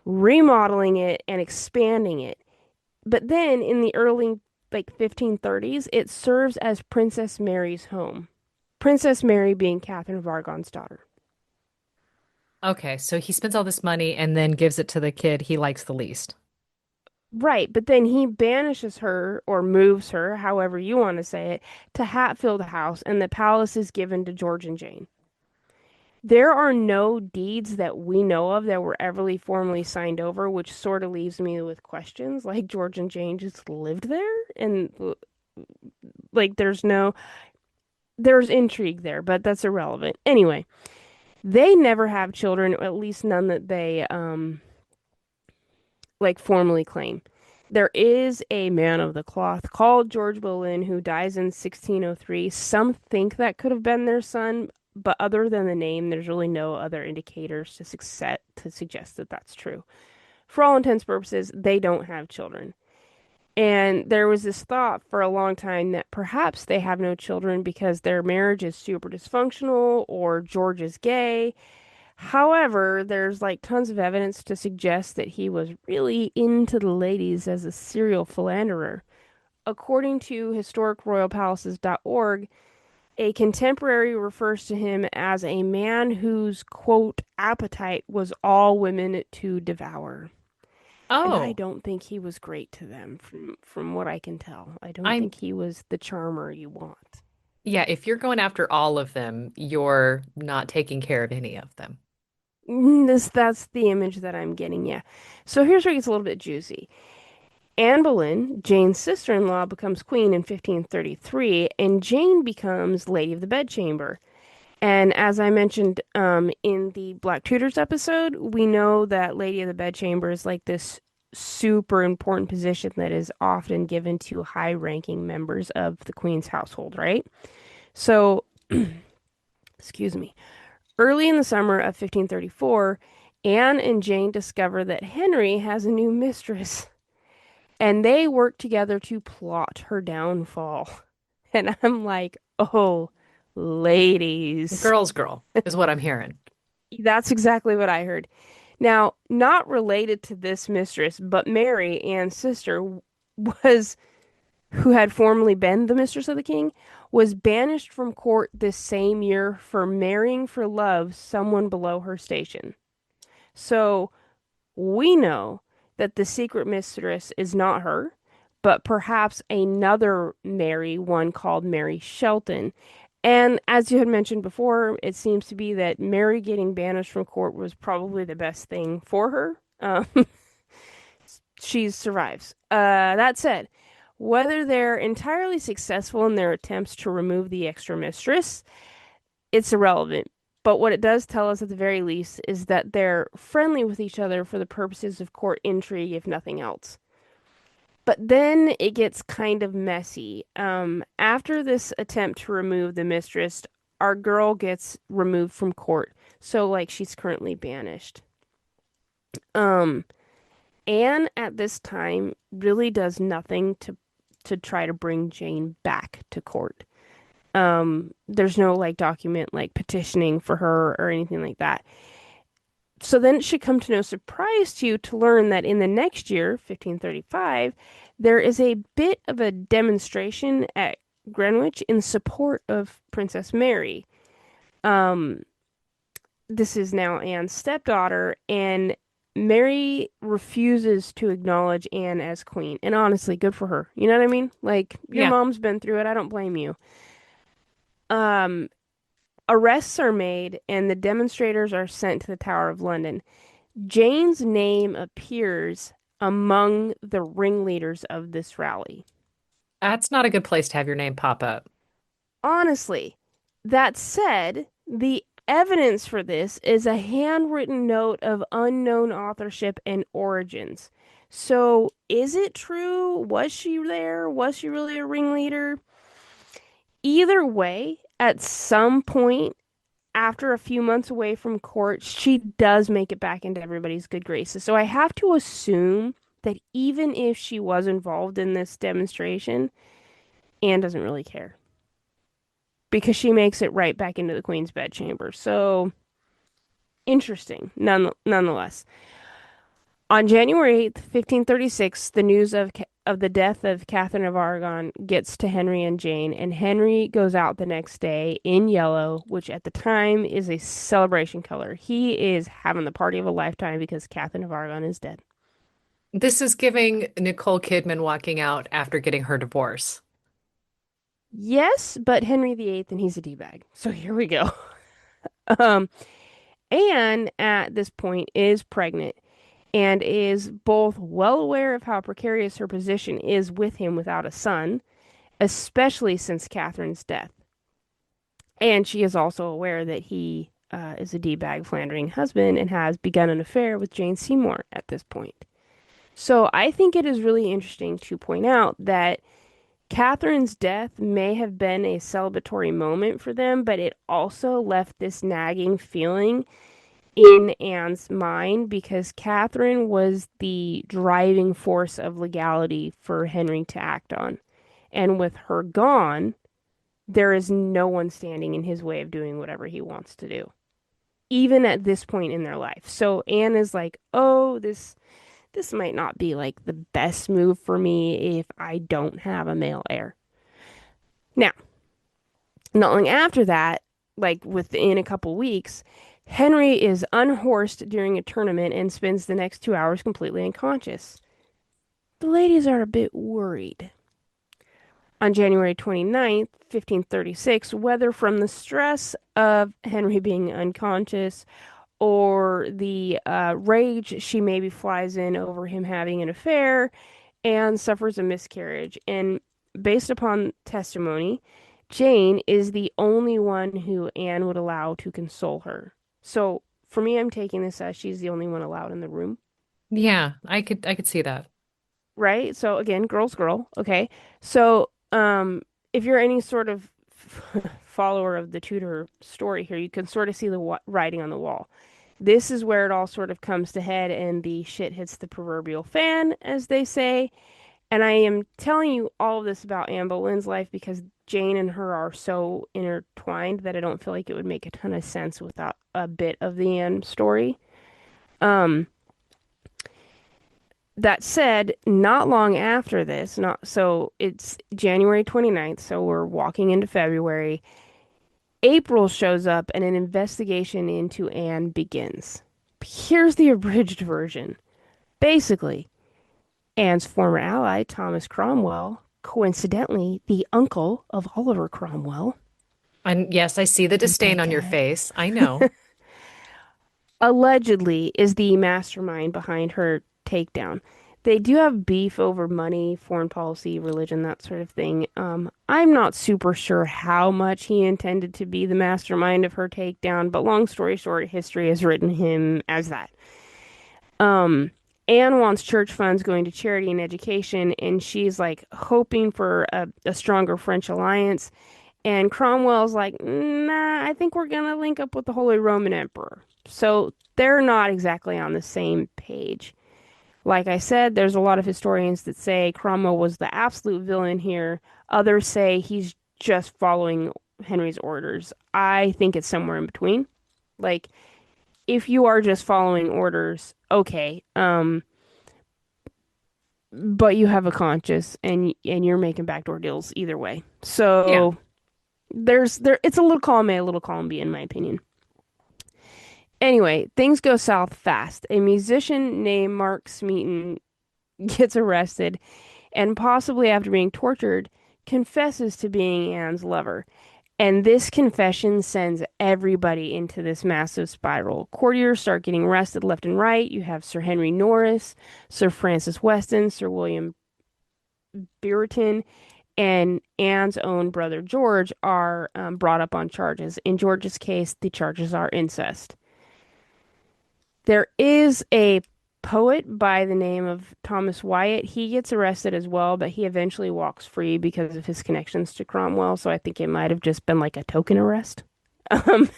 remodeling it and expanding it. But then in the early 1530s, it serves as Princess Mary's home. Princess Mary being Catherine of Aragon's daughter. Okay, so he spends all this money and then gives it to the kid he likes the least. Right, but then he banishes her or moves her, however you want to say it, to Hatfield House, and the palace is given to George and Jane. There are no deeds that we know of that were ever formally signed over, which sort of leaves me with questions. Like George and Jane just lived there, and like there's intrigue there, but that's irrelevant. Anyway, they never have children, or at least none that they like formally claim. There is a man of the cloth called George Boleyn who dies in 1603. Some think that could have been their son, but other than the name, there's really no other indicators to suggest that that's true. For all intents and purposes, they don't have children. And there was this thought for a long time that perhaps they have no children because their marriage is super dysfunctional or George is gay. However, there's like tons of evidence to suggest that he was really into the ladies as a serial philanderer. According to historicroyalpalaces.org, a contemporary refers to him as a man whose, quote, appetite was all women to devour. And I Oh, don't think he was great to them from what I can tell. I don't I'm think he was the charmer you want. yeah, if you're going after all of them, you're not taking care of any of them. That's the image that I'm getting, yeah. So here's where it gets a little bit juicy. Anne Boleyn, Jane's sister-in-law, becomes queen in 1533, and Jane becomes Lady of the Bedchamber. And as I mentioned in the Black Tudors episode, we know that Lady of the Bedchamber is like this super important position that is often given to high-ranking members of the queen's household, right? So, excuse me. Early in the summer of 1534, Anne and Jane discover that Henry has a new mistress, and they work together to plot her downfall. And I'm like, oh, ladies. Girl's girl is what I'm hearing. That's exactly what I heard. Now, not related to this mistress, but Mary, Anne's sister, was who had formerly been the mistress of the king, was banished from court this same year for marrying for love someone below her station. So we know that the secret mistress is not her, but perhaps another Mary, one called Mary Shelton. And as you had mentioned before, it seems to be that Mary getting banished from court was probably the best thing for her. She survives. That said, whether they're entirely successful in their attempts to remove the extra mistress, it's irrelevant. But what it does tell us at the very least is that they're friendly with each other for the purposes of court intrigue, if nothing else. But then it gets kind of messy. After this attempt to remove the mistress, our girl gets removed from court. So, like, she's currently banished. Um, Anne at this time really does nothing to try to bring Jane back to court. There's no like document like petitioning for her or anything like that. So then it should come to no surprise to you to learn that in the next year, 1535, there is a bit of a demonstration at Greenwich in support of Princess Mary. Um, this is now Anne's stepdaughter, and Mary refuses to acknowledge Anne as queen. And honestly, good for her. You know what I mean? Like, your Yeah, mom's been through it. I don't blame you. Um, Arrests are made, and the demonstrators are sent to the Tower of London. Jane's name appears among the ringleaders of this rally. that's not a good place to have your name pop up. Honestly, that said, the evidence for this is a handwritten note of unknown authorship and origins. So, is it true? Was she there? Was she really a ringleader? Either way, at some point after a few months away from court, she does make it back into everybody's good graces. So I have to assume that even if she was involved in this demonstration, Anne doesn't really care because she makes it right back into the Queen's bedchamber. So interesting, nonetheless. On January 8th, 1536, the news of the death of Catherine of Aragon gets to Henry and Jane, and Henry goes out the next day in yellow, which at the time is a celebration color. He is having the party of a lifetime because Catherine of Aragon is dead. This is giving Nicole Kidman walking out after getting her divorce. Yes, but Henry VIII, and he's a D-bag. So here we go. Um, Anne at this point is pregnant and is both well aware of how precarious her position is with him without a son, especially since Catherine's death. And she is also aware that he is a D-bag philandering husband and has begun an affair with Jane Seymour at this point. So I think it is really interesting to point out that Catherine's death may have been a celebratory moment for them, but it also left this nagging feeling in Anne's mind because Catherine was the driving force of legality for Henry to act on. And with her gone, there is no one standing in his way of doing whatever he wants to do, even at this point in their life. So Anne is like, "Oh, this might not be like the best move for me if I don't have a male heir." Now, not long after that, like within a couple weeks, Henry is unhorsed during a tournament and spends the next 2 hours completely unconscious. The ladies are a bit worried. On January 29th, 1536, whether from the stress of Henry being unconscious or the rage she maybe flies in over him having an affair, Anne suffers a miscarriage. And based upon testimony, Jane is the only one who Anne would allow to console her. So for me, I'm taking this as she's the only one allowed in the room, Yeah, I could see that. right? So again, girl's girl. Okay. So if you're any sort of follower of the Tudor story here, you can sort of see the writing on the wall. This is where it all sort of comes to head and the shit hits the proverbial fan, as they say. And I am telling you all of this about Anne Boleyn's life because Jane and her are so intertwined that I don't feel like it would make a ton of sense without a bit of the Anne story. Um, that said, not long after this, not so it's January 29th, so we're walking into February. April shows up and an investigation into Anne begins. Here's the abridged version. Basically, Anne's former ally, Thomas Cromwell, coincidentally the uncle of Oliver Cromwell, And yes, I see the dun, disdain dun, on your dun, face. I know. allegedly is the mastermind behind her takedown. They do have beef over money, foreign policy, religion, that sort of thing. I'm not super sure how much he intended to be the mastermind of her takedown, but long story short, history has written him as that. Um, Anne wants church funds going to charity and education, and she's like hoping for a stronger French alliance. And Cromwell's like, nah, I think we're gonna link up with the Holy Roman Emperor. So they're not exactly on the same page. Like I said, there's a lot of historians that say Cromwell was the absolute villain here. Others say he's just following Henry's orders. I think it's somewhere in between. Like, if you are just following orders, okay, but you have a conscience and you're making backdoor deals either way. Yeah. So there it's a little column A, a little column B in my opinion. Anyway, things go south fast. A musician named Mark Smeaton gets arrested and possibly after being tortured confesses to being Anne's lover. And this confession sends everybody into this massive spiral. Courtiers start getting arrested left and right. You have Sir Henry Norris, Sir Francis Weston, Sir William Brereton, and Anne's own brother George are brought up on charges. In George's case, the charges are incest. There is a poet by the name of Thomas Wyatt. He gets arrested as well, but he eventually walks free because of his connections to Cromwell. So I think it might have just been like a token arrest. Um,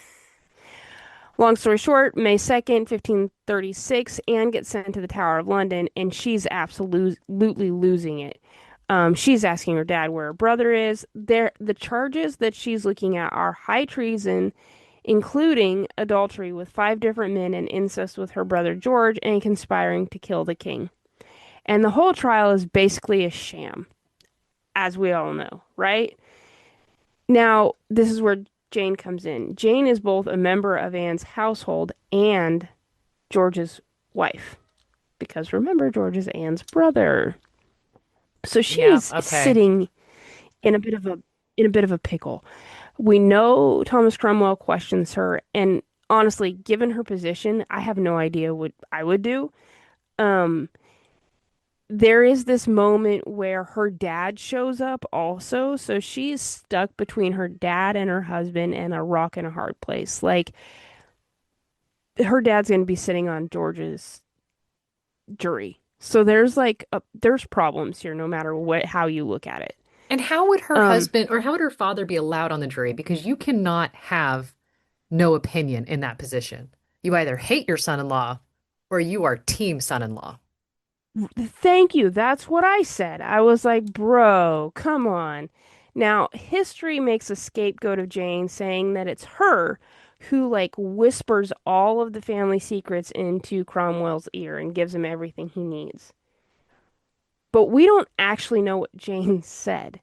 Long story short, May 2nd, 1536, Anne gets sent to the Tower of London, and she's absolutely losing it. She's asking her dad where her brother is. The charges that she's looking at are high treason, including adultery with five different men and incest with her brother George, and conspiring to kill the king. And the whole trial is basically a sham, as we all know, right? Now, this is where Jane comes in. Jane is both a member of Anne's household and George's wife, because remember, George is Anne's brother. So she Yeah, is okay. sitting in a bit of a pickle. We know Thomas Cromwell questions her, and honestly, given her position, I have no idea what I would do. Um, there is this moment where her dad shows up also, so she's stuck between her dad and her husband and a rock and a hard place. Like her dad's going to be sitting on George's jury. So there's problems here no matter what how you look at it. And how would her Um husband or how would her father be allowed on the jury? Because you cannot have no opinion in that position. You either hate your son-in-law or you are team son-in-law. Thank you. That's what I said. I was like, bro, come on. Now, history makes a scapegoat of Jane, saying that it's her who like whispers all of the family secrets into Cromwell's ear and gives him everything he needs. But we don't actually know what Jane said.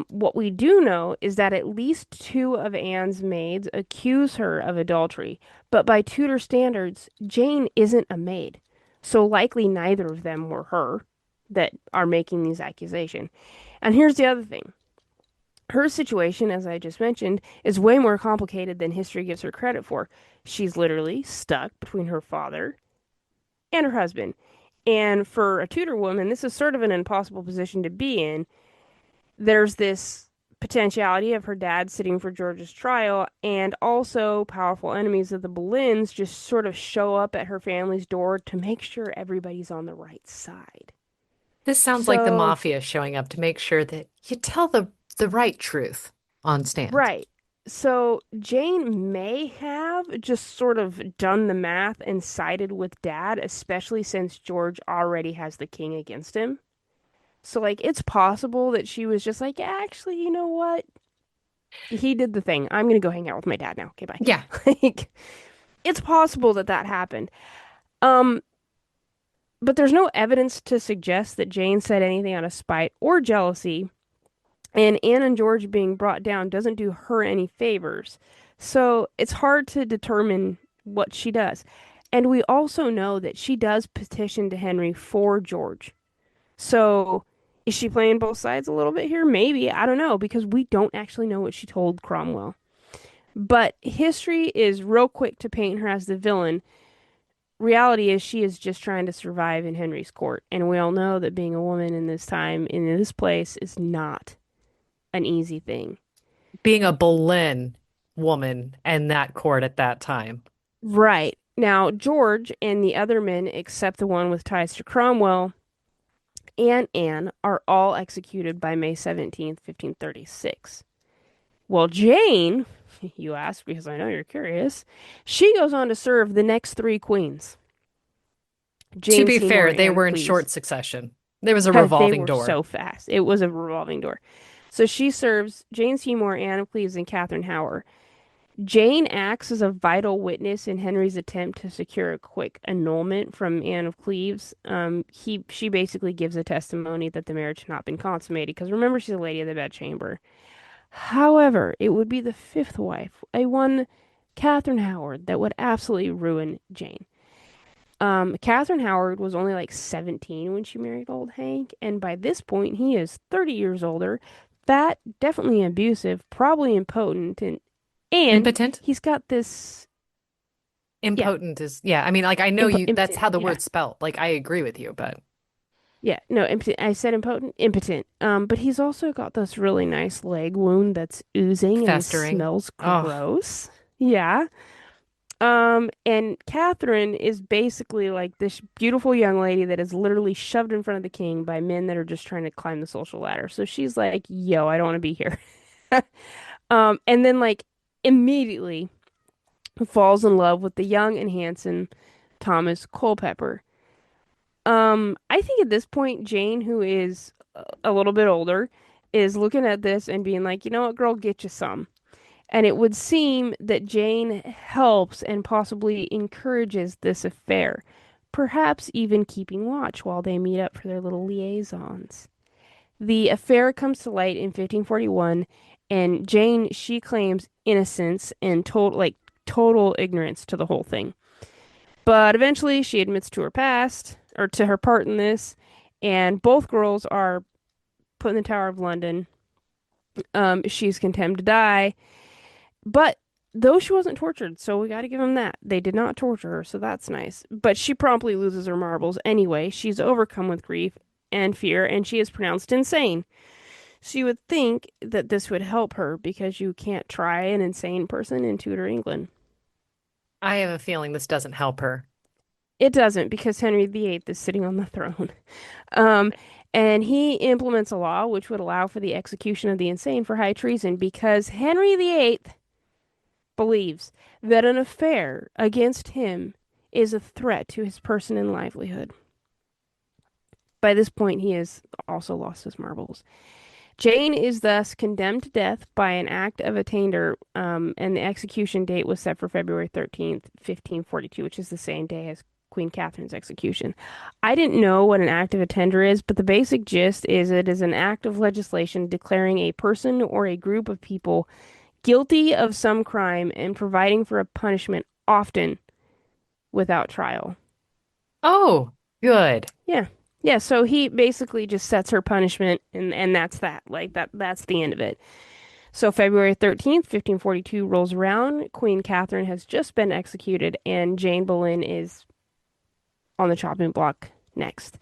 What we do know is that at least two of Anne's maids accuse her of adultery, but by Tudor standards, Jane isn't a maid. So likely neither of them were her that are making these accusations. And here's the other thing. Her situation, as I just mentioned, is way more complicated than history gives her credit for. She's literally stuck between her father and her husband. And for a Tudor woman, this is sort of an impossible position to be in. There's this potentiality of her dad sitting for George's trial, and also powerful enemies of the Boleyns just sort of show up at her family's door to make sure everybody's on the right side. This sounds like the So, mafia showing up to make sure that you tell the right truth on stand. right. So Jane may have just sort of done the math and sided with dad, especially since George already has the king against him. So, like, it's possible that she was just like, actually, you know what? He did the thing. I'm gonna go hang out with my dad now. Okay, bye. Yeah. Like, it's possible that that happened. Um, but there's no evidence to suggest that Jane said anything out of spite or jealousy, and Anne and George being brought down doesn't do her any favors. So it's hard to determine what she does. And we also know that she does petition to Henry for George. So is she playing both sides a little bit here? Maybe. I don't know, because we don't actually know what she told Cromwell. But history is real quick to paint her as the villain. Reality is she is just trying to survive in Henry's court. And we all know that being a woman in this time, in this place, is not an easy thing. Being a Boleyn woman and that court at that time. Right. Now, George and the other men, except the one with ties to Cromwell and Anne, are all executed by May 17th, 1536. Well, Jane, you ask because I know you're curious, she goes on to serve the next three queens. To Jane be Seymour, fair, they Anne of were in Cleves. short succession. There was a They revolving were door. so fast. It was a revolving door. So she serves Jane Seymour, Anne of Cleves, and Catherine Howard. Jane acts as a vital witness in Henry's attempt to secure a quick annulment from Anne of Cleves. She basically gives a testimony that the marriage had not been consummated because remember she's a lady of the bedchamber. However, it would be the fifth wife, a one Catherine Howard, that would absolutely ruin Jane. Catherine Howard was only like 17 when she married old Hank, and by this point he is 30 years older, fat, definitely abusive, probably impotent, and Impotent? he's got this, yeah, Impotent is, yeah. I mean, like, I know you, that's impotent, how the yeah. word's spelled. Like, I agree with you, but Yeah, no, impotent. I said impotent, impotent. But he's also got this really nice leg wound that's oozing and Festering. smells Oh, gross. Yeah. And Catherine is basically like this beautiful young lady that is literally shoved in front of the king by men that are just trying to climb the social ladder. So she's like, "Yo, I don't want to be here." And then like immediately falls in love with the young and handsome Thomas Culpeper. I think at this point, Jane, who is a little bit older, is looking at this and being like, you know what, girl, get you some. And it would seem that Jane helps and possibly encourages this affair, perhaps even keeping watch while they meet up for their little liaisons. The affair comes to light in 1541, and Jane, she claims innocence and total ignorance to the whole thing. But eventually she admits to her past, or to her part in this, and both girls are put in the Tower of London. She's condemned to die, but though she wasn't tortured, so we got to give them that. They did not torture her, so that's nice. But she promptly loses her marbles anyway. She's overcome with grief and fear, and she is pronounced insane. So you would think that this would help her because you can't try an insane person in Tudor England. I have a feeling this doesn't help her. It doesn't because Henry VIII is sitting on the throne. Um, and he implements a law which would allow for the execution of the insane for high treason because Henry VIII believes that an affair against him is a threat to his person and livelihood. By this point, he has also lost his marbles. Jane is thus condemned to death by an act of attainder, and the execution date was set for February 13th, 1542, which is the same day as Queen Catherine's execution. I didn't know what an act of attainder is, but the basic gist is it is an act of legislation declaring a person or a group of people guilty of some crime and providing for a punishment, often without trial. Oh, good. Yeah. Yeah, so he basically just sets her punishment and that's that. Like that's the end of it. So February 13th, 1542 rolls around. Queen Catherine has just been executed and Jane Boleyn is on the chopping block next.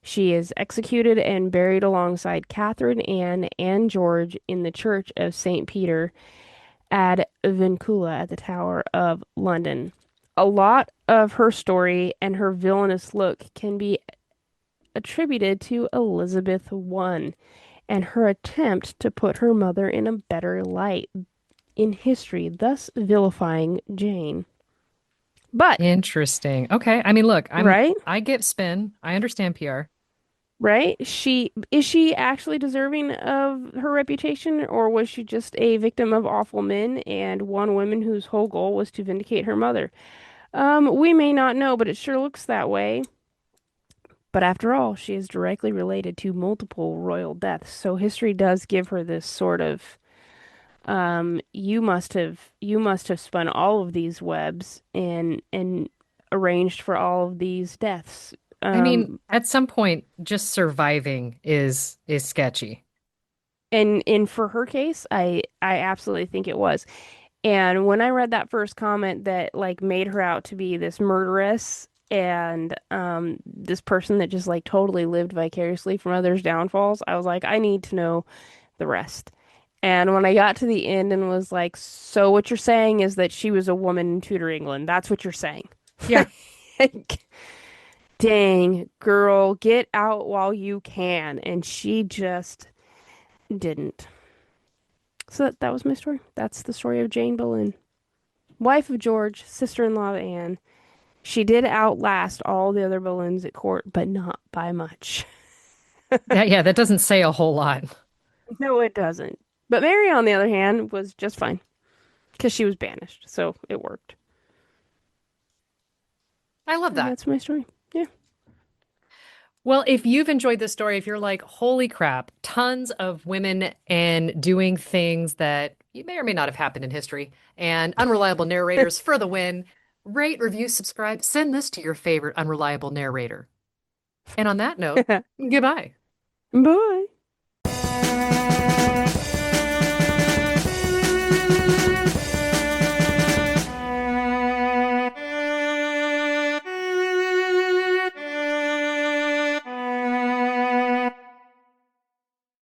She is executed and buried alongside Catherine, Anne, and George in the Church of St. Peter ad Vincula at the Tower of London. A lot of her story and her villainous look can be attributed to Elizabeth I and her attempt to put her mother in a better light in history, thus vilifying Jane. But, Interesting. Okay. I mean, look, right? I get spin. I understand PR. Right? She actually deserving of her reputation, or was she just a victim of awful men and one woman whose whole goal was to vindicate her mother? We may not know, but it sure looks that way. But after all, she is directly related to multiple royal deaths, so history does give her this sort of you must have spun all of these webs and arranged for all of these deaths. I mean, Um, at some point, just surviving is sketchy. and for her case, I absolutely think it was. And when I read that first comment that like made her out to be this murderess and this person that just like totally lived vicariously from others' downfalls, I was like, I need to know the rest. And when I got to the end and was like, so what you're saying is that she was a woman in Tudor England. That's what you're saying. Yeah. Like, dang, girl, get out while you can. And she just didn't. So that was my story. That's the story of Jane Boleyn, wife of George, sister-in-law of Anne. She did outlast all the other Boleyns at court, but not by much. Yeah, that doesn't say a whole lot. No, it doesn't. But Mary, on the other hand, was just fine because she was banished, so it worked. I love And that. that's my story. Yeah. Well, if you've enjoyed this story, if you're like, holy crap, tons of women and doing things that you may or may not have happened in history, and unreliable narrators for the win, rate, review, subscribe, send this to your favorite unreliable narrator. And on that note, goodbye. Bye.